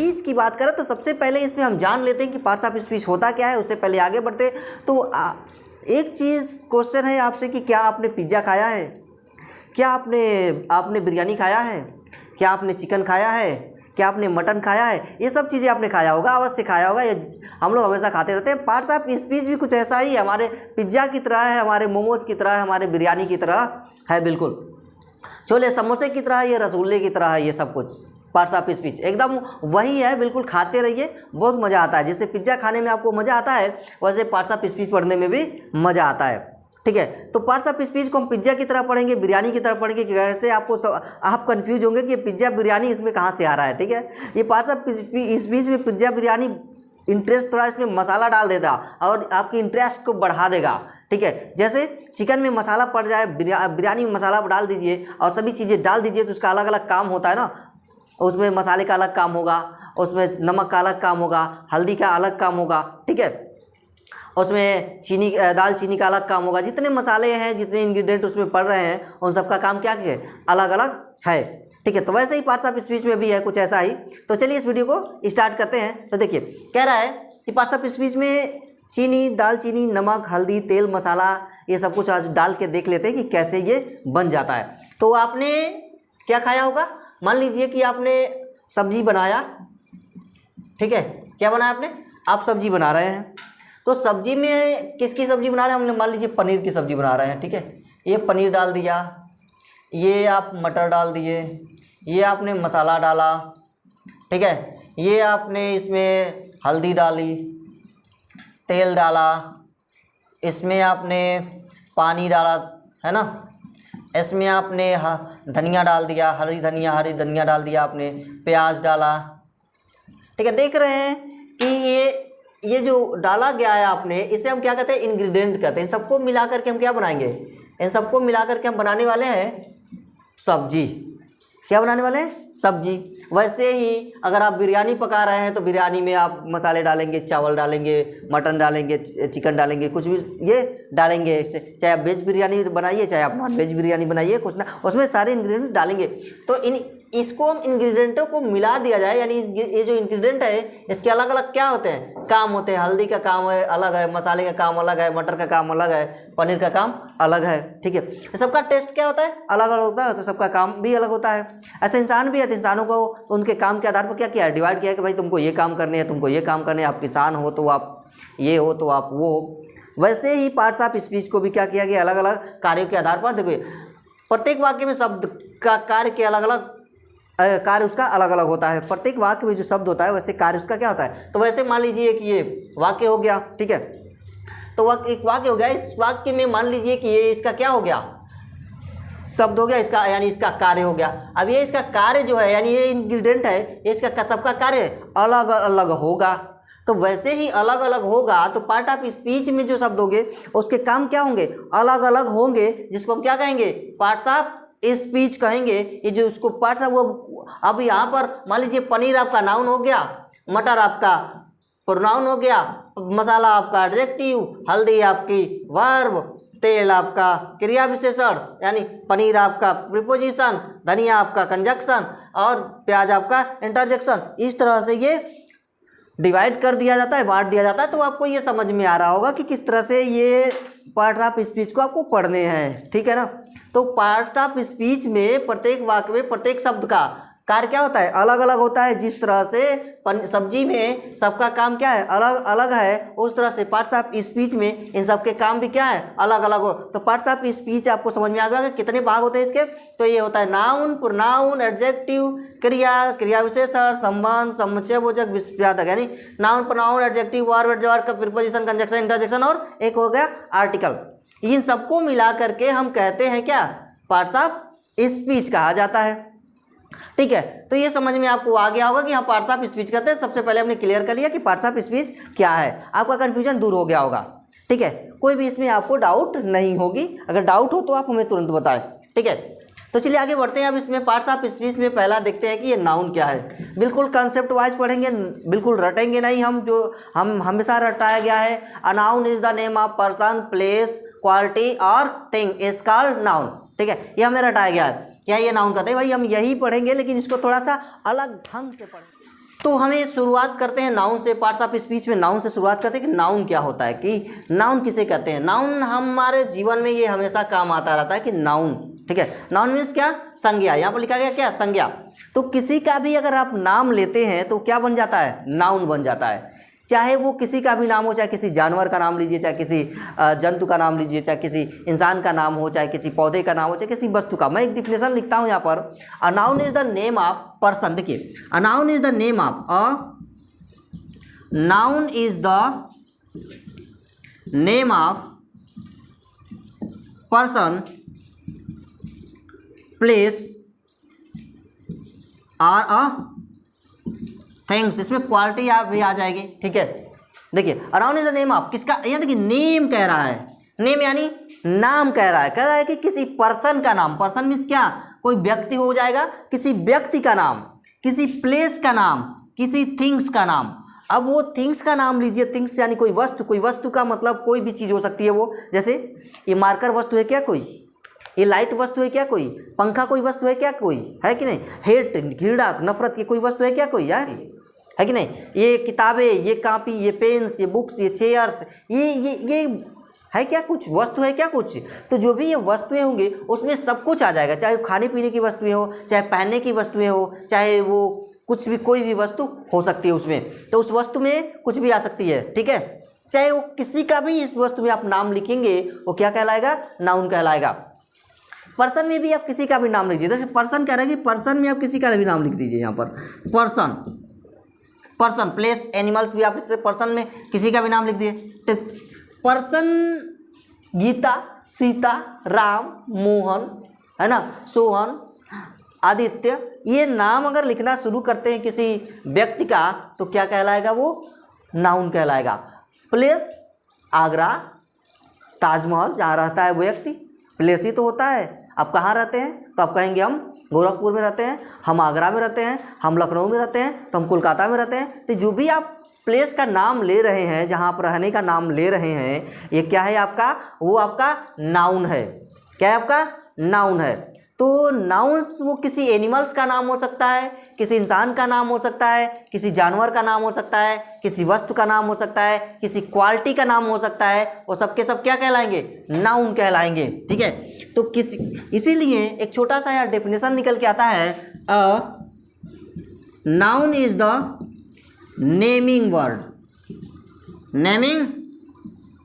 Speech की बात करें तो सबसे पहले इसमें हम जान लेते हैं कि पार्ट्स ऑफ स्पीच होता क्या है। उससे पहले आगे बढ़ते तो एक चीज़ क्वेश्चन है आपसे कि क्या आपने पिज़्ज़ा खाया है, क्या आपने बिरयानी खाया है, क्या आपने चिकन खाया है, क्या आपने मटन खाया है। ये सब चीज़ें आपने खाया होगा, अवश्य खाया होगा, ये हम लोग हमेशा खाते रहते हैं। पार्ट्स ऑफ स्पीच भी कुछ ऐसा ही है, हमारे पिज़्ज़ा की तरह है, हमारे मोमोज़ की तरह है, हमारे बिरयानी की तरह है, बिल्कुल छोले समोसे की तरह, ये रसगुल्ले की तरह है। ये सब कुछ पार्ट्स ऑफ स्पीच एकदम वही है, बिल्कुल खाते रहिए, बहुत मज़ा आता है। जैसे पिज़्ज़ा खाने में आपको मज़ा आता है वैसे पार्ट्स ऑफ स्पीच पढ़ने में भी मज़ा आता है। ठीक है, तो पार्ट्स ऑफ स्पीच को हम पिज़्ज़ा की तरह पढ़ेंगे, बिरयानी की तरह पढ़ेंगे। कैसे आप कंफ्यूज होंगे कि ये पिज़्ज़ा बिरयानी इसमें कहाँ से आ रहा है। ठीक है, ये पार्ट्स ऑफ स्पीच में पिज़्ज़ा बिरयानी इंटरेस्ट थोड़ा इसमें मसाला डाल देगा और आपकी इंटरेस्ट को बढ़ा देगा। ठीक है, जैसे चिकन में मसाला पड़ जाए, बिरयानी में मसाला डाल दीजिए और सभी चीज़ें डाल दीजिए तो उसका अलग अलग काम होता है ना। उसमें मसाले का अलग काम होगा, उसमें नमक का अलग काम होगा, हल्दी का अलग काम होगा। ठीक है, उसमें चीनी दाल चीनी का अलग काम होगा। जितने मसाले हैं, जितने इंग्रेडिएंट उसमें पड़ रहे हैं, उन सब का काम क्या है, अलग अलग है। ठीक है, तो वैसे ही पार्ट्स ऑफ स्पीच में भी है कुछ ऐसा ही। तो चलिए इस वीडियो को स्टार्ट करते हैं। तो देखिए कह रहा है कि पार्ट्स ऑफ स्पीच में चीनी, दाल चीनी, नमक, हल्दी, तेल, मसाला, ये सब कुछ आज डाल के देख लेते हैं कि कैसे ये बन जाता है। तो आपने क्या खाया होगा, मान लीजिए कि आपने सब्जी बनाया। ठीक है, क्या बनाया आपने, आप सब्जी बना रहे हैं। तो सब्जी में किसकी सब्जी बना रहे हैं, हमने मान लीजिए पनीर की सब्जी बना रहे हैं। ठीक है, ये पनीर डाल दिया, ये आप मटर डाल दिए, ये आपने मसाला डाला। ठीक है, ये आपने इसमें हल्दी डाली, तेल डाला, इसमें आपने पानी डाला, है ना, इसमें आपने धनिया डाल दिया, हरी धनिया डाल दिया आपने, प्याज डाला। ठीक है, देख रहे हैं कि ये जो डाला गया है आपने, इसे हम क्या कहते हैं, इंग्रेडिएंट कहते हैं। इन सबको मिला करके हम क्या बनाएंगे, इन सबको मिला करके हम बनाने वाले हैं सब्जी। क्या बनाने वाले हैं, सब्जी। वैसे ही अगर आप बिरयानी पका रहे हैं तो बिरयानी में आप मसाले डालेंगे, चावल डालेंगे, मटन डालेंगे, चिकन डालेंगे, कुछ भी ये डालेंगे। इससे चाहे आप वेज बिरयानी बनाइए, चाहे आप नॉन वेज बिरयानी बनाइए, कुछ ना उसमें सारे इंग्रेडिएंट डालेंगे। तो इसको हम इंग्रेडिएंटों को मिला दिया जाए, यानी ये जो इंग्रेडिएंट है इसके अलग अलग क्या होते हैं, काम होते हैं। हल्दी का काम है अलग है, मसाले का काम अलग है, मटर का काम अलग है, पनीर का काम अलग है। ठीक है, सबका टेस्ट क्या होता है, अलग अलग होता है, तो सबका काम भी अलग होता है। ऐसे इंसान भी है, तो इंसानों को उनके काम के आधार पर क्या किया है, डिवाइड किया है कि भाई तुमको ये काम करने हैं, तुमको ये काम करने हैं। आप किसान हो तो आप ये हो, तो आप वो हो। वैसे ही पार्ट्स ऑफ स्पीच को भी क्या किया गया, अलग अलग कार्यों के आधार पर। देखिए प्रत्येक वाक्य में शब्द का कार्य के अलग अलग कार्य उसका अलग अलग होता है। प्रत्येक वाक्य में जो शब्द होता है वैसे कार्य उसका क्या होता है। तो वैसे मान लीजिए कि ये वाक्य हो गया। ठीक है, तो एक वाक्य हो गया, इस वाक्य में मान लीजिए कि ये इसका क्या हो गया, शब्द हो गया, इसका यानी इसका कार्य हो गया। अब ये इसका कार्य जो है, यानी ये इंग्रेडिएंट है, ये इसका सबका कार्य अलग अलग होगा। तो वैसे ही अलग अलग होगा, तो पार्ट ऑफ स्पीच में जो शब्द होंगे उसके काम क्या होंगे, अलग अलग होंगे, जिसको हम क्या कहेंगे, पार्ट्स ऑफ स्पीच कहेंगे। ये जो उसको पार्ट्स ऑफ, वो अब यहाँ पर मान लीजिए पनीर आपका नाउन हो गया, मटर आपका प्रोनाउन हो गया, मसाला आपका एडजेक्टिव, हल्दी आपकी वर्ब, तेल आपका क्रिया विशेषण यानी पनीर आपका प्रीपोजिशन, धनिया आपका कंजक्शन और प्याज आपका इंटरजेक्शन। इस तरह से ये डिवाइड कर दिया जाता है, बांट दिया जाता है। तो आपको ये समझ में आ रहा होगा कि किस तरह से ये पार्ट ऑफ स्पीच को आपको पढ़ने हैं। ठीक है ना, तो पार्ट ऑफ स्पीच में प्रत्येक वाक्य में प्रत्येक शब्द का कार्य क्या होता है, अलग अलग होता है। जिस तरह से सब्जी में सबका काम क्या है, अलग अलग है, उस तरह से पार्ट्स ऑफ स्पीच में इन सब के काम भी क्या है, अलग अलग हो। तो पार्ट्स ऑफ स्पीच आपको समझ में आ गया कि कितने भाग होते हैं इसके। तो ये होता है नाउन, प्रोनाउन, एडजेक्टिव, क्रिया, क्रिया विशेषण, संबंध, समुच्चयबोधक, विस्मयार्थक, यानी noun, pronoun, adjective, verb, adverb, preposition, conjunction, interjection और एक हो गया आर्टिकल। इन सबको मिला करके हम कहते हैं क्या, पार्ट्स ऑफ स्पीच कहा जाता है। ठीक है, तो ये समझ में आपको आ गया होगा कि हाँ पार्ट्स ऑफ स्पीच कहते हैं। सबसे पहले हमने क्लियर कर लिया कि पार्ट्स ऑफ स्पीच क्या है, आपका कंफ्यूजन दूर हो गया होगा। ठीक है, कोई भी इसमें आपको डाउट नहीं होगी। अगर डाउट हो तो आप हमें तुरंत बताएं। ठीक है, तो चलिए आगे बढ़ते हैं। अब इसमें पार्ट्स ऑफ स्पीच में पहला देखते हैं कि ये नाउन क्या है। बिल्कुल कंसेप्ट वाइज पढ़ेंगे, बिल्कुल रटेंगे नहीं हम, जो हम हमेशा रटाया गया है। अ noun is the name of person, place, quality और थिंग इज कॉल्ड नाउन। ठीक है, ये हमें रटाया गया है। क्या ये नाउन कहते हैं भाई, हम यही पढ़ेंगे लेकिन इसको थोड़ा सा अलग ढंग से पढ़ेंगे। तो हमें शुरुआत करते हैं नाउन से, पार्ट्स ऑफ स्पीच में नाउन से शुरुआत करते हैं कि नाउन क्या होता है, कि नाउन किसे कहते हैं। नाउन हमारे जीवन में ये हमेशा काम आता रहता है कि नाउन, ठीक है। नाउन मीन्स क्या, संज्ञा। यहाँ पर लिखा गया क्या, संज्ञा। तो किसी का भी अगर आप नाम लेते हैं तो क्या बन जाता है, नाउन बन जाता है। चाहे वो किसी का भी नाम हो, चाहे किसी जानवर का नाम लीजिए, चाहे किसी जंतु का नाम लीजिए, चाहे किसी इंसान का नाम हो, चाहे किसी पौधे का नाम हो, चाहे किसी वस्तु का। मैं एक डिफिनेशन लिखता हूँ यहाँ पर, a noun is the name of person. देखिए, a noun is the name of, a noun is the name of person, place और अ थिंग्स। इसमें क्वालिटी आप भी आ जाएगी, ठीक है। देखिए, a noun is the name of, किसका, यहाँ देखिए नेम कह रहा है, नेम यानी नाम कह रहा है कि किसी पर्सन का नाम। पर्सन मीन्स क्या, कोई व्यक्ति हो जाएगा, किसी व्यक्ति का नाम, किसी प्लेस का नाम, किसी थिंग्स का नाम। अब वो थिंग्स का नाम लीजिए, थिंग्स यानी कोई वस्तु, कोई वस्तु का मतलब कोई भी चीज़ हो सकती है वो। जैसे ये मार्कर वस्तु है क्या कोई, ये लाइट वस्तु है क्या कोई, पंखा कोई वस्तु है क्या कोई, है कि नहीं। हेट, घृणा, नफरत, ये कोई वस्तु है क्या कोई, है कि नहीं। ये किताबें, ये कॉपी, ये पेन्स, ये बुक्स, ये चेयर्स, ये है क्या कुछ, वस्तु है क्या कुछ। तो जो भी ये वस्तुएं होंगी उसमें सब कुछ आ जाएगा, चाहे खाने पीने की वस्तुएं हो, चाहे पहनने की वस्तुएं हो, चाहे वो कुछ भी, कोई भी वस्तु हो सकती है उसमें। तो उस वस्तु में कुछ भी आ सकती है, ठीक है। चाहे वो किसी का भी इस वस्तु में आप नाम लिखेंगे वो क्या कहलाएगा, नाउन कहलाएगा। पर्सन में भी आप किसी का भी नाम लिख दीजिए। जैसे पर्सन कह रहे हैं कि पर्सन में आप किसी का भी नाम लिख दीजिए। यहाँ पर पर्सन, पर्सन, प्लेस, एनिमल्स भी आप लिख सकते। पर्सन में किसी का भी नाम लिख दिए। तो पर्सन, गीता, सीता, राम, मोहन, है ना, सोहन, आदित्य, ये नाम अगर लिखना शुरू करते हैं किसी व्यक्ति का तो क्या कहलाएगा, वो नाउन कहलाएगा। प्लेस, आगरा, ताजमहल, जहाँ रहता है वो व्यक्ति, प्लेस ही तो होता है। आप कहाँ रहते हैं तो आप कहेंगे हम गोरखपुर में रहते हैं, हम आगरा में रहते हैं, हम लखनऊ में रहते हैं, तो हम कोलकाता में रहते हैं। तो जो भी आप प्लेस का नाम ले रहे हैं, जहाँ आप रहने का नाम ले रहे हैं, ये क्या है आपका, वो आपका नाउन है। क्या है आपका, नाउन है। तो नाउन्स वो किसी एनिमल्स का नाम हो सकता है, किसी इंसान का नाम हो सकता है, किसी जानवर का नाम हो सकता है, किसी वस्तु का नाम हो सकता है, किसी क्वालिटी का नाम हो सकता है। वो सब के सब क्या कहलाएंगे, नाउन कहलाएंगे, ठीक है। तो इसीलिए एक छोटा सा यहाँ डेफिनेशन निकल के आता है, अ noun is the naming word. Naming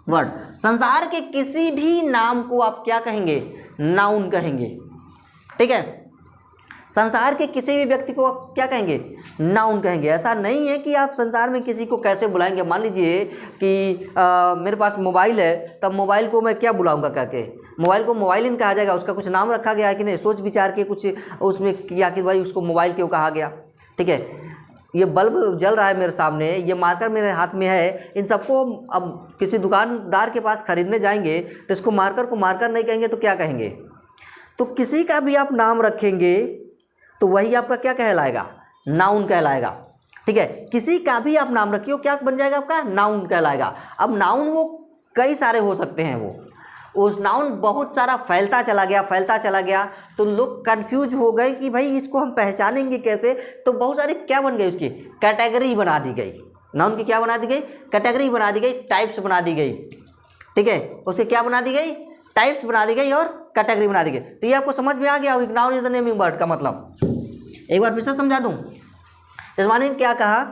word, संसार के किसी भी नाम को आप क्या कहेंगे, नाउन कहेंगे, ठीक है। संसार के किसी भी व्यक्ति को आप क्या कहेंगे, नाउन कहेंगे। ऐसा नहीं है कि आप संसार में किसी को कैसे बुलाएंगे। मान लीजिए कि मेरे पास मोबाइल है, तब मोबाइल को मैं क्या बुलाऊंगा, कह के मोबाइल को मोबाइल ही कहा जाएगा। उसका कुछ नाम रखा गया है कि नहीं, सोच विचार के कुछ उसमें किया कि भाई उसको मोबाइल क्यों कहा गया, ठीक है। ये बल्ब जल रहा है मेरे सामने, ये मार्कर मेरे हाथ में है, इन सबको अब किसी दुकानदार के पास खरीदने जाएंगे तो इसको मार्कर को मार्कर नहीं कहेंगे तो क्या कहेंगे। तो किसी का भी आप नाम रखेंगे तो वही आपका क्या कहलाएगा, नाउन कहलाएगा, ठीक है। किसी का भी आप नाम रखिए क्या बन जाएगा आपका, नाउन कहलाएगा। अब नाउन वो कई सारे हो सकते हैं, वो उस नाउन बहुत सारा फैलता चला गया तो लोग कंफ्यूज हो गए कि भाई इसको हम पहचानेंगे कैसे। तो बहुत सारे क्या बन गए, उसकी कैटेगरी बना दी गई। नाउन की क्या बना दी गई, कैटेगरी बना दी गई, टाइप्स बना दी गई, ठीक है। उसे क्या बना दी गई, टाइप्स बना दी गई और कैटेगरी बना दी गई। तो ये आपको समझ में आ गया होगा noun is the naming word का मतलब। एक बार फिर से समझा दूँ। इस माने क्या कहा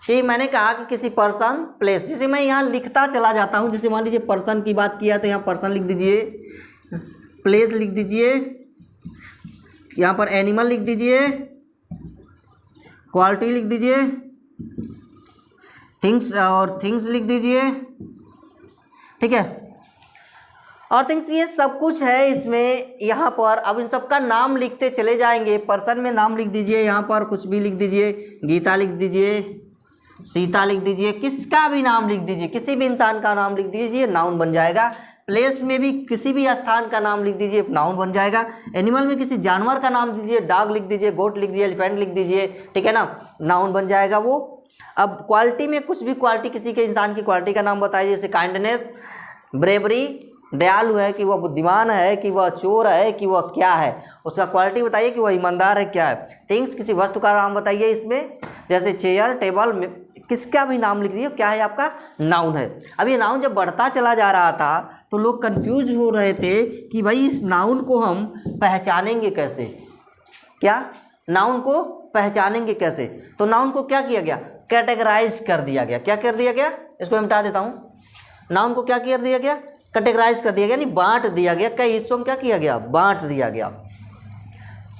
कि मैंने कहा कि किसी पर्सन, प्लेस, जिसे मैं यहाँ लिखता चला जाता हूँ। जैसे मान लीजिए पर्सन की बात किया तो यहाँ पर्सन लिख दीजिए, प्लेस लिख दीजिए, यहाँ पर एनिमल लिख दीजिए, क्वालिटी लिख दीजिए, थिंग्स और थिंग्स लिख दीजिए, ठीक है। और थिंग्स ये सब कुछ है इसमें यहाँ पर। अब इन सब का नाम लिखते चले जाएंगे। पर्सन में नाम लिख दीजिए, यहाँ पर कुछ भी लिख दीजिए, गीता लिख दीजिए, सीता लिख दीजिए, किसका भी नाम लिख दीजिए, किसी भी इंसान का नाम लिख दीजिए, नाउन बन जाएगा। प्लेस में भी किसी भी स्थान का नाम लिख दीजिए, नाउन बन जाएगा। एनिमल में किसी जानवर का नाम दीजिए, डॉग लिख दीजिए, गोट लिख दीजिए, एलिफेंट लिख दीजिए, ठीक है ना, नाउन बन जाएगा वो। अब क्वालिटी में कुछ भी क्वालिटी, किसी के इंसान की क्वालिटी का नाम बताइए, जैसे काइंडनेस, ब्रेवरी, दयालु है, कि वह बुद्धिमान है, कि वह चोर है, कि वह क्या है, उसका क्वालिटी बताइए कि वह ईमानदार है क्या है। थिंग्स, किसी वस्तु का नाम बताइए इसमें, जैसे चेयर, टेबल, किसका भी नाम लिख दीजिए, क्या है आपका, नाउन है। अब ये नाउन जब बढ़ता चला जा रहा था तो लोग कंफ्यूज हो रहे थे कि भाई इस नाउन को हम पहचानेंगे कैसे, क्या नाउन को पहचानेंगे कैसे। तो नाउन को क्या किया गया, कैटेगराइज कर दिया गया। क्या कर दिया गया, इसको मैं मिटा देता हूँ। नाउन को क्या कर दिया गया, कैटेगराइज कर दिया गया, यानी बांट दिया गया, कई हिस्सों में क्या किया गया, बांट दिया गया।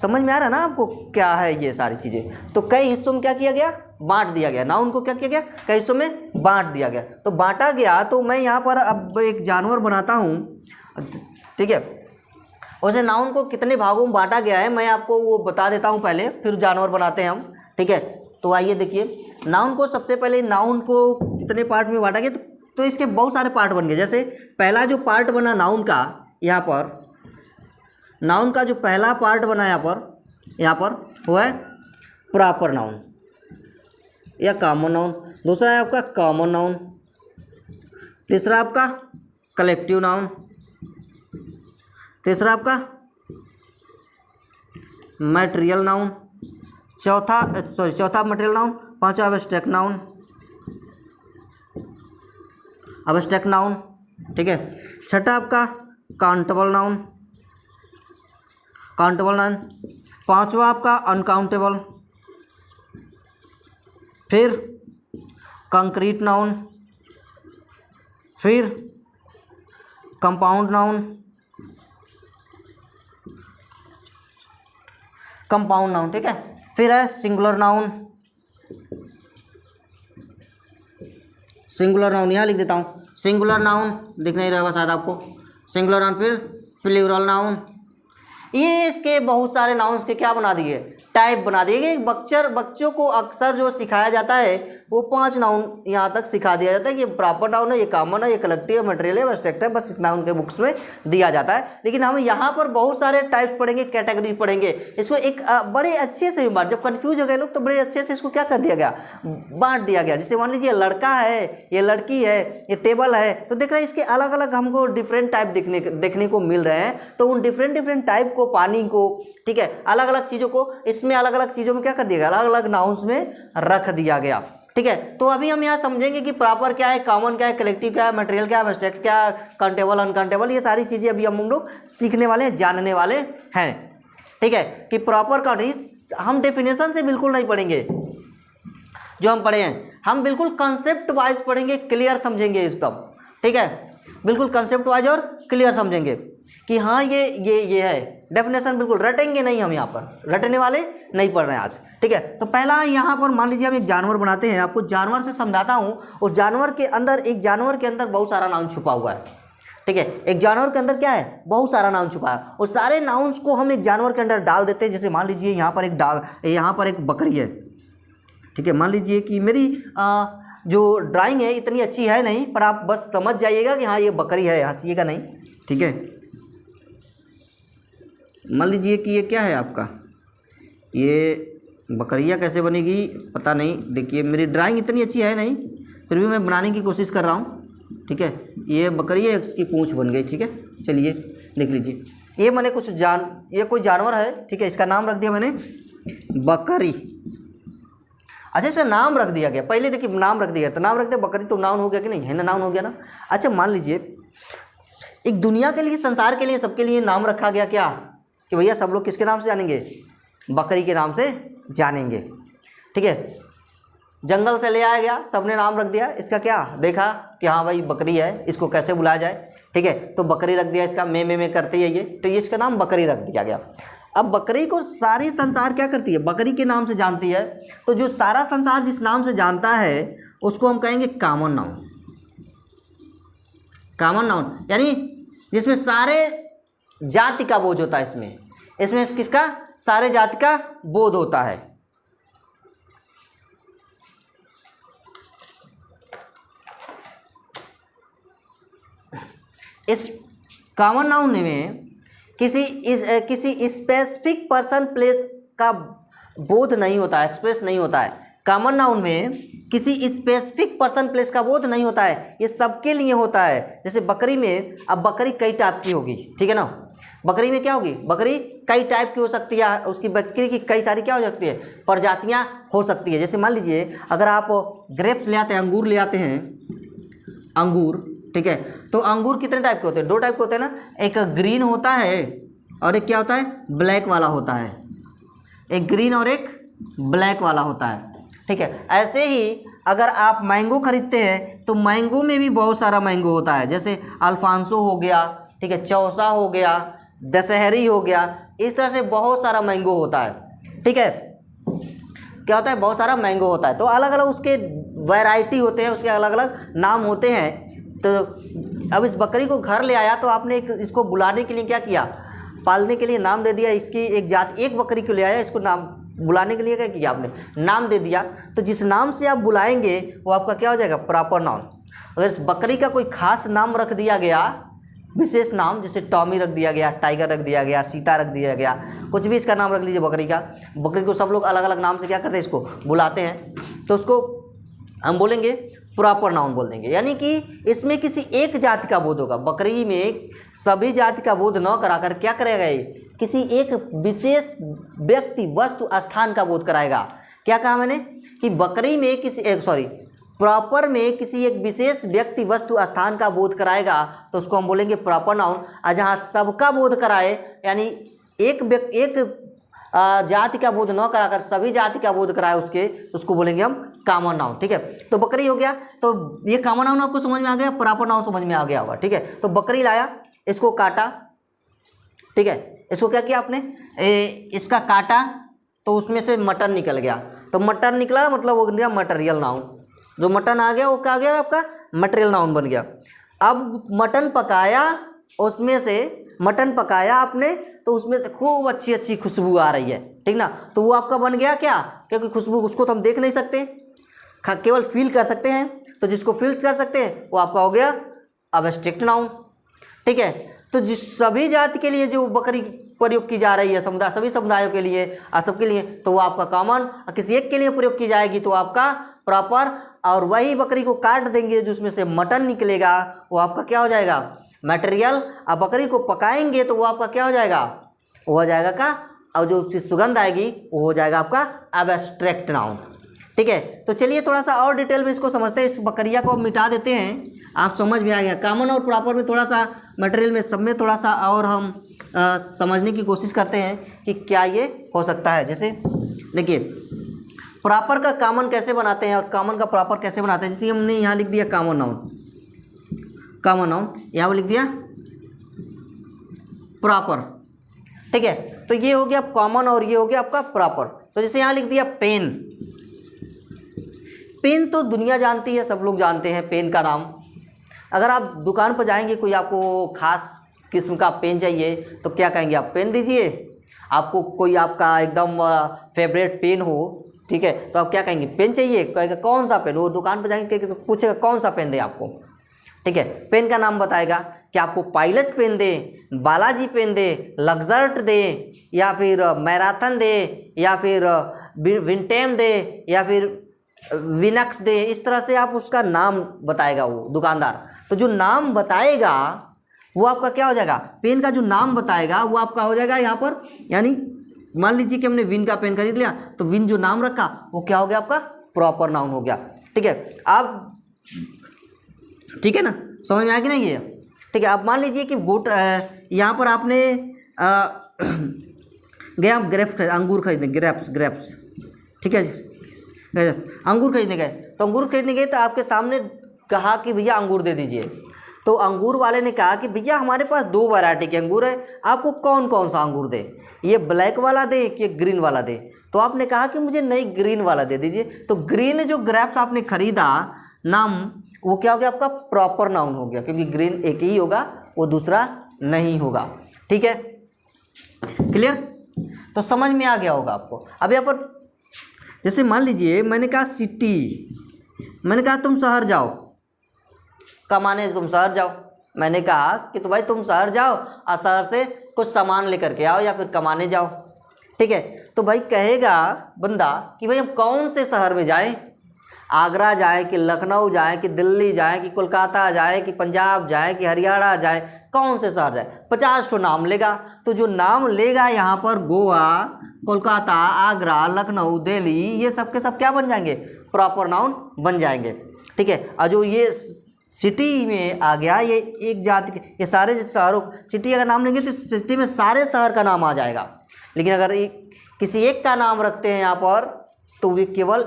समझ में आ रहा है ना आपको क्या है ये सारी चीज़ें। तो कई हिस्सों में क्या किया गया, बांट दिया गया। नाउन को क्या किया गया, कई हिस्सों में बांट दिया गया। तो बांटा गया, तो मैं यहाँ पर अब एक जानवर बनाता हूँ, ठीक है। वैसे नाउन को कितने भागों में बांटा गया है मैं आपको वो बता देता हूँ पहले, फिर जानवर बनाते हैं हम, ठीक है। तो आइए देखिए, नाउन को सबसे पहले नाउन को कितने पार्ट में बांटा गया, तो इसके बहुत सारे पार्ट बन गए। जैसे पहला जो पार्ट बना नाउन का, यहाँ पर नाउन का जो पहला पार्ट बना यहाँ पर वो है प्रॉपर नाउन या कॉमन नाउन। दूसरा है आपका कॉमन नाउन। तीसरा आपका कलेक्टिव नाउन। तीसरा आपका मटेरियल नाउन। चौथा मटेरियल नाउन। पांचवा एब्स्ट्रैक्ट नाउन, एब्स्ट्रैक्ट नाउन, ठीक है। छठा आपका काउंटेबल नाउन, काउंटेबल नाउन। पांचवा आपका अनकाउंटेबल। फिर कंक्रीट नाउन, फिर कंपाउंड नाउन, कंपाउंड नाउन, ठीक है। फिर है सिंगुलर नाउन, सिंगुलर नाउन यहाँ लिख देता हूँ, सिंगुलर नाउन दिख नहीं रहेगा शायद आपको, सिंगुलर नाउन। फिर प्लूरल नाउन। ये इसके बहुत सारे नाउन्स के क्या बना दिए, टाइप बना दिए। बच्चों को अक्सर जो सिखाया जाता है वो 5 नाउन यहाँ तक सिखा दिया जाता है कि ये प्रॉपर नाउन है, ये कॉमन है, ये कलेक्टिव है, मटेरियल है, एब्स्ट्रैक्ट है, बस इतना उनके बुक्स में दिया जाता है। लेकिन हम यहाँ पर बहुत सारे टाइप्स पढ़ेंगे, कैटेगरी पढ़ेंगे। इसको एक बड़े अच्छे से बांट, जब कन्फ्यूज हो गए लोग तो बड़े अच्छे से इसको क्या कर दिया गया, बांट दिया गया। जैसे मान लीजिए लड़का है, ये लड़की है, ये टेबल है, तो देख रहे हैं इसके अलग अलग हमको डिफरेंट टाइप देखने को मिल रहे हैं। तो उन डिफरेंट टाइप को, पानी को, ठीक है, अलग अलग चीज़ों को इसमें अलग अलग चीज़ों में क्या कर दिया गया, अलग अलग नाउन्स में रख दिया गया, ठीक है। तो अभी हम यहाँ समझेंगे कि प्रॉपर क्या है, कॉमन क्या है, कलेक्टिव क्या है, मटेरियल क्या है, एब्स्ट्रैक्ट क्या है, काउंटेबल, अनकाउंटेबल, ये सारी चीज़ें अभी हम लोग सीखने वाले हैं, जानने वाले हैं, ठीक है। कि प्रॉपर काउंट हम डेफिनेशन से बिल्कुल नहीं पढ़ेंगे, जो हम पढ़े हैं हम बिल्कुल कंसेप्ट वाइज पढ़ेंगे, क्लियर समझेंगे इसको, ठीक है। बिल्कुल कंसेप्ट वाइज और क्लियर समझेंगे कि हाँ ये है। डेफिनेशन बिल्कुल रटेंगे नहीं, हम यहाँ पर रटने वाले नहीं पढ़ रहे हैं आज, ठीक है। तो पहला यहाँ पर मान लीजिए हम एक जानवर बनाते हैं, आपको जानवर से समझाता हूँ। और जानवर के अंदर बहुत सारा नाउन छुपा हुआ है, ठीक है। एक जानवर के अंदर क्या है, बहुत सारा नाउन छुपा है, और सारे नाउन्स को हम एक जानवर के अंदर डाल देते हैं। जैसे मान लीजिए यहाँ पर एक बकरी है, ठीक है। मान लीजिए कि मेरी जो ड्राइंग है इतनी अच्छी है नहीं, पर आप बस समझ जाइएगा कि हाँ ये बकरी है, हंसिएगा नहीं, ठीक है। मान लीजिए कि ये क्या है आपका, ये बकरिया कैसे बनेगी पता नहीं। देखिए मेरी ड्राइंग इतनी अच्छी है नहीं, फिर भी मैं बनाने की कोशिश कर रहा हूँ, ठीक है। ये बकरी है, इसकी पूंछ बन गई, ठीक है। चलिए देख लीजिए, ये मैंने ये कोई जानवर है, ठीक है। इसका नाम रख दिया मैंने बकरी। अच्छा, इसका नाम रख दिया गया, पहले देखिए नाम रख दिया, तो नाम रख दिया बकरी, तो नाउन हो गया कि नहीं, है ना, नाउन हो गया ना। अच्छा, मान लीजिए एक दुनिया के लिए, संसार के लिए, सबके लिए नाम रखा गया क्या, कि भैया सब लोग किसके नाम से जानेंगे, बकरी के नाम से जानेंगे, ठीक है। जंगल से ले आया गया, सबने नाम रख दिया इसका, क्या देखा कि हाँ भाई बकरी है, इसको कैसे बुलाया जाए, ठीक है। तो बकरी रख दिया इसका, में करती है ये, तो ये इसका नाम बकरी रख दिया गया। अब बकरी को सारी संसार क्या करती है, बकरी के नाम से जानती है। तो जो सारा संसार जिस नाम से जानता है उसको हम कहेंगे कॉमन नाउन। कॉमन नाउन यानी जिसमें सारे जाति का बोझ होता है, इसमें किसका, सारे जाति का बोध होता है। इस कॉमन नाउन में किसी स्पेसिफिक पर्सन प्लेस का बोध नहीं होता है, एक्सप्रेस नहीं होता है। कॉमन नाउन में किसी स्पेसिफिक पर्सन प्लेस का बोध नहीं होता है, ये सबके लिए होता है। जैसे बकरी में, अब बकरी कई टाइप की होगी, ठीक है ना। बकरी में क्या होगी, बकरी कई टाइप की हो सकती है, उसकी बकरी की कई सारी क्या हो सकती है, प्रजातियां हो सकती है। जैसे मान लीजिए अगर आप ग्रेप्स ले आते हैं, अंगूर ले आते हैं, अंगूर, ठीक है, तो अंगूर कितने टाइप के होते हैं, 2 टाइप के होते हैं ना, एक ग्रीन होता है और एक क्या होता है, ब्लैक वाला होता है, एक ग्रीन और एक ब्लैक वाला होता है, ठीक है। ऐसे ही अगर आप मैंगो खरीदते हैं तो मैंगो में भी बहुत सारा मैंगो होता है, जैसे अल्फांसो हो गया, ठीक है, चौसा हो गया, दशहरी हो गया, इस तरह से बहुत सारा मैंगो होता है, ठीक है। क्या होता है, बहुत सारा मैंगो होता है, तो अलग अलग उसके वैरायटी होते हैं, उसके अलग अलग नाम होते हैं। तो अब इस बकरी को घर ले आया तो आपने इसको बुलाने के लिए क्या किया, पालने के लिए नाम दे दिया, इसकी एक जात, एक बकरी को ले आया, इसको नाम बुलाने के लिए क्या किया आपने, नाम दे दिया। तो जिस नाम से आप बुलाएंगे वो आपका क्या हो जाएगा, प्रॉपर नाउन। अगर इस बकरी का कोई खास नाम रख दिया गया, विशेष नाम, जैसे टॉमी रख दिया गया, टाइगर रख दिया गया, सीता रख दिया गया, कुछ भी इसका नाम रख लीजिए बकरी का, बकरी को सब लोग अलग अलग नाम से क्या करते हैं, इसको बुलाते हैं, तो उसको हम बोलेंगे प्रॉपर नाउन बोल देंगे। यानी कि इसमें किसी एक जाति का बोध होगा, बकरी में सभी जाति का बोध न कराकर क्या करेगा, ये किसी एक विशेष व्यक्ति, वस्तु, स्थान का बोध कराएगा। क्या कहा मैंने कि बकरी में किसी प्रॉपर में किसी एक विशेष व्यक्ति, वस्तु, स्थान का बोध कराएगा, तो उसको हम बोलेंगे प्रॉपर नाउन। और जहाँ सबका बोध कराए, यानी एक व्यक्ति, एक जाति का बोध न कराकर सभी जाति का बोध कराए उसको बोलेंगे हम कॉमन नाउन, ठीक है। तो बकरी हो गया, तो ये कॉमन नाउन आपको समझ में आ गया, प्रॉपर नाउन समझ में आ गया होगा, ठीक है। तो बकरी लाया, इसको काटा, ठीक है, इसको क्या किया आपने, इसका काटा, तो उसमें से मटन निकल गया, तो मटन निकला मतलब वो गया मटेरियल नाउन। जो मटन आ गया वो क्या आ गया, आपका मटेरियल नाउन बन गया। अब मटन पकाया, उसमें से मटन पकाया आपने, तो उसमें से खूब अच्छी अच्छी खुशबू आ रही है, ठीक ना, तो वो आपका बन गया क्या, क्योंकि खुशबू उसको तो हम देख नहीं सकते, केवल फील कर सकते हैं, तो जिसको फील कर सकते हैं वो आपका हो गया एब्स्ट्रैक्ट नाउन, ठीक है। तो जिस सभी जाति के लिए जो बकरी प्रयोग की जा रही है, समुदाय, सभी समुदायों के लिए, सबके लिए, तो वो आपका कॉमन, किसी एक के लिए प्रयोग की जाएगी तो आपका प्रॉपर, और वही बकरी को काट देंगे जो उसमें से मटन निकलेगा वो आपका क्या हो जाएगा, मटेरियल। अब बकरी को पकाएंगे तो वो आपका क्या हो जाएगा, वो हो जाएगा का, और जो चीज़ सुगंध आएगी वो हो जाएगा आपका एब्स्ट्रैक्ट नाउन, ठीक है। तो चलिए थोड़ा सा और डिटेल में इसको समझते हैं, इस बकरिया को मिटा देते हैं, आप समझ में आ गया। कॉमन और प्रॉपर में थोड़ा सा, मटेरियल में, सब में थोड़ा सा और हम समझने की कोशिश करते हैं कि क्या ये हो सकता है। जैसे देखिए प्रॉपर का कॉमन कैसे बनाते हैं और कॉमन का प्रॉपर कैसे बनाते हैं। जैसे हमने यहाँ लिख दिया कॉमन नाउन, कॉमन नाउन यहाँ पर लिख दिया प्रॉपर, ठीक है। तो ये हो गया कॉमन और ये हो गया आपका प्रॉपर। तो जैसे यहाँ लिख दिया पेन, पेन तो दुनिया जानती है, सब लोग जानते हैं पेन का नाम। अगर आप दुकान पर जाएंगे, कोई आपको खास किस्म का पेन चाहिए तो क्या कहेंगे आप, पेन दीजिए। आपको कोई आपका एकदम फेवरेट पेन हो, ठीक है, तो आप क्या कहेंगे, पेन चाहिए, कहेगा कौन सा पेन, वो दुकान पर जाएंगे तो पूछेगा कौन सा पेन दे आपको, ठीक है। पेन का नाम बताएगा कि आपको पायलट पेन दे, बालाजी पेन दे, लग्जर्ट दे, या फिर मैराथन दे, या फिर विंटेम दे, या फिर विनक्स दे। इस तरह से आप उसका नाम बताएगा वो दुकानदार। तो जो नाम बताएगा वो आपका क्या हो जाएगा, पेन का जो नाम बताएगा वो आपका हो जाएगा यहाँ पर। यानी मान लीजिए कि हमने विन का पेन खरीद लिया, तो विन जो नाम रखा वो क्या हो गया, आपका प्रॉपर नाउन हो गया, ठीक है। आप ठीक है ना, समझ में आ गया ना ये, ठीक है। अब मान लीजिए कि बूट, यहाँ पर आपने गए आप ग्रेप्स, अंगूर खरीदने, ग्रेप्स, ठीक है, अंगूर खरीदने गए, तो अंगूर खरीदने गए तो आपके सामने कहा कि भैया अंगूर दे दीजिए। तो अंगूर वाले ने कहा कि भैया हमारे पास 2 वैरायटी के अंगूर है, आपको कौन कौन सा अंगूर दे, ये ब्लैक वाला दे कि ग्रीन वाला दे। तो आपने कहा कि मुझे नहीं, ग्रीन वाला दे दीजिए। तो ग्रीन जो ग्रेप्स आपने खरीदा नाम, वो क्या हो गया, आपका प्रॉपर नाउन हो गया, क्योंकि ग्रीन एक ही होगा, वो दूसरा नहीं होगा, ठीक है, क्लियर। तो समझ में आ गया होगा आपको। अब यहाँ पर जैसे मान लीजिए मैंने कहा सिटी, मैंने कहा तुम शहर जाओ कमाने, तुम शहर जाओ। मैंने कहा कि तो भाई तुम शहर जाओ और शहर से कुछ सामान लेकर के आओ या फिर कमाने जाओ, ठीक है। तो भाई कहेगा बंदा कि भाई हम कौन से शहर में जाएं, आगरा जाए कि लखनऊ जाए कि दिल्ली जाए कि कोलकाता जाए कि पंजाब जाए कि हरियाणा जाए, कौन से शहर जाए। 50 ठो नाम लेगा। तो जो नाम लेगा यहाँ पर गोवा, कोलकाता, आगरा, लखनऊ, दिल्ली, ये सब के सब क्या बन जाएंगे, प्रॉपर नाउन बन जाएंगे। ठीक है। और जो ये सिटी में आ गया, ये एक जाति के, ये सारे शहरों, सिटी अगर नाम लेंगे तो सिटी में सारे शहर का नाम आ जाएगा। लेकिन अगर किसी एक का नाम रखते हैं यहाँ पर तो वे केवल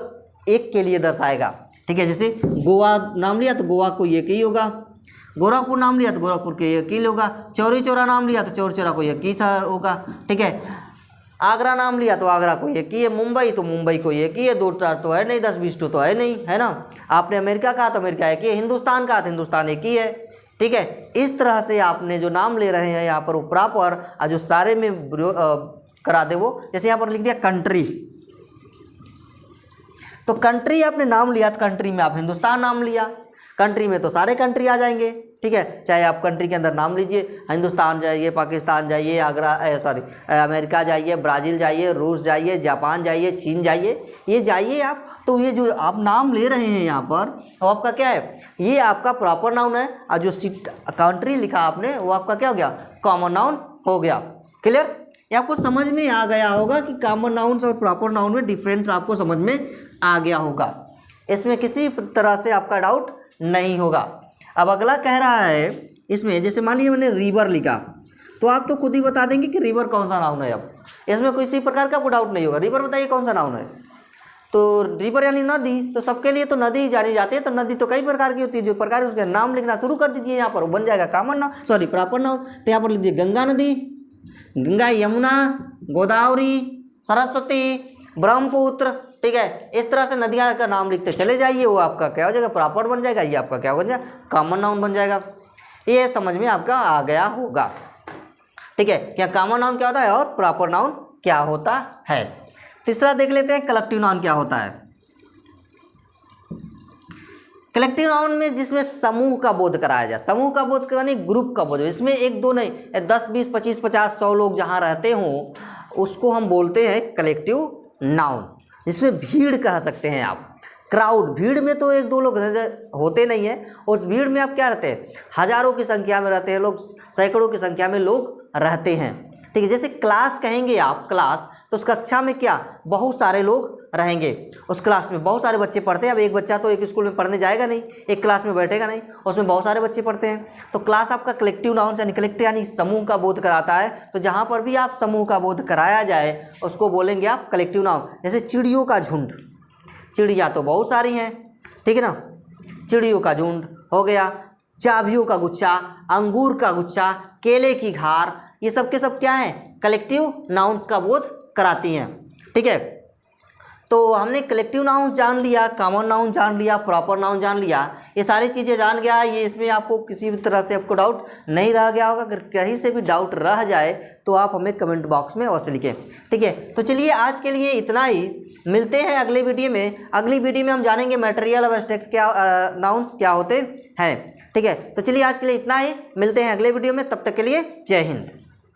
एक के लिए दर्शाएगा। ठीक है। जैसे गोवा नाम लिया तो गोवा को एक ही होगा, गोरखपुर नाम लिया तो गोरखपुर के एक ही होगा, चौरी चौरा नाम लिया तो चौरी चौरा को एक ही शहर होगा। ठीक है। आगरा नाम लिया तो आगरा को एक ही है, मुंबई तो मुंबई को एक ही है, 2-4 तो है नहीं, 10-20 तो है नहीं, है ना। आपने अमेरिका कहा तो अमेरिका एक ही है, हिंदुस्तान कहा तो हिंदुस्तान एक ही है। ठीक है। इस तरह से आपने जो नाम ले रहे हैं यहाँ पर वो प्रॉपर, और जो सारे में करा दे वो, जैसे यहाँ पर लिख दिया कंट्री, तो कंट्री आपने नाम लिया तो कंट्री में आप हिंदुस्तान नाम लिया, कंट्री में तो सारे कंट्री आ जाएंगे। ठीक है। चाहे आप कंट्री के अंदर नाम लीजिए, हिंदुस्तान जाइए, पाकिस्तान जाइए, अमेरिका जाइए, ब्राज़ील जाइए, रूस जाइए, जापान जाइए, चीन जाइए, ये जाइए आप। तो ये जो आप नाम ले रहे हैं यहाँ पर, वो आपका क्या है, ये आपका प्रॉपर नाउन है। और जो कंट्री लिखा आपने वो आपका क्या हो गया, कॉमन नाउन हो गया। क्लियर। ये आपको समझ में आ गया होगा कि कॉमन नाउन्स और प्रॉपर नाउन में डिफरेंस आपको समझ में आ गया होगा, इसमें किसी तरह से आपका डाउट नहीं होगा। अब अगला कह रहा है इसमें, जैसे मान लीजिए मैंने रिवर लिखा, तो आप तो खुद ही बता देंगे कि रिवर कौन सा नाउन है। अब इसमें किसी प्रकार का कोई डाउट नहीं होगा, रिवर बताइए कौन सा नाउन है। तो रिवर यानी नदी, तो सबके लिए तो नदी जानी जाती है। तो नदी तो कई प्रकार की होती है, जो प्रकार उसके नाम लिखना शुरू कर दीजिए यहाँ पर, बन जाएगा common noun, sorry proper noun. तो यहाँ पर लीजिए गंगा नदी, गंगा, यमुना, गोदावरी, सरस्वती, ब्रह्मपुत्र। ठीक है। इस तरह से नदियाँ का नाम लिखते चले जाइए, वो आपका क्या हो जाएगा, प्रॉपर बन जाएगा, ये आपका क्या बन जाएगा, कॉमन नाउन बन जाएगा। ये समझ में आपका आ गया होगा। ठीक है। क्या कॉमन नाउन क्या होता है और प्रॉपर नाउन क्या होता है। तीसरा देख लेते हैं कलेक्टिव नाउन क्या होता है। कलेक्टिव नाउन में जिसमें समूह का बोध कराया जाए, समूह का बोध यानी ग्रुप का बोध, इसमें 1-2 नहीं, 10, 20, 25, 50, 100 लोग जहाँ रहते हों उसको हम बोलते हैं कलेक्टिव नाउन, जिसमें भीड़ कह सकते हैं आप। क्राउड, भीड़ में तो 1-2 लोग होते नहीं हैं, उस भीड़ में आप क्या रहते हैं, हज़ारों की संख्या में रहते हैं लोग, सैकड़ों की संख्या में लोग रहते हैं। ठीक है। जैसे क्लास कहेंगे आप, क्लास, तो उस कक्षा में क्या, बहुत सारे लोग रहेंगे, उस क्लास में बहुत सारे बच्चे पढ़ते हैं। अब एक बच्चा तो एक स्कूल में पढ़ने जाएगा नहीं, एक क्लास में बैठेगा नहीं, उसमें बहुत सारे बच्चे पढ़ते हैं। तो क्लास आपका कलेक्टिव नाउन यानी कलेक्टिव यानी समूह का बोध कराता है। तो जहाँ पर भी आप समूह का बोध कराया जाए उसको बोलेंगे आप कलेक्टिव नाउन। जैसे चिड़ियों का झुंड, चिड़िया तो बहुत सारी हैं, ठीक है ना, चिड़ियों का झुंड हो गया। चाबियों का गुच्छा, अंगूर का गुच्छा, केले की घार, ये सब के सब क्या हैं, कलेक्टिव नाउन्स का बोध कराती हैं। ठीक है। तो हमने कलेक्टिव नाउन जान लिया, कॉमन नाउन जान लिया, प्रॉपर नाउन जान लिया, ये सारी चीज़ें जान गया। ये इसमें आपको किसी भी तरह से आपको डाउट नहीं रह गया होगा। अगर कहीं से भी डाउट रह जाए तो आप हमें कमेंट बॉक्स में अवश्य लिखें। ठीक है। तो चलिए आज के लिए इतना ही, मिलते हैं अगले वीडियो में। अगली वीडियो में हम जानेंगे मटेरियल और एब्स्ट्रैक्ट क्या नाउन्स क्या होते हैं। ठीक है। तो चलिए आज के लिए इतना ही, मिलते हैं अगले वीडियो में, तब तक के लिए जय हिंद।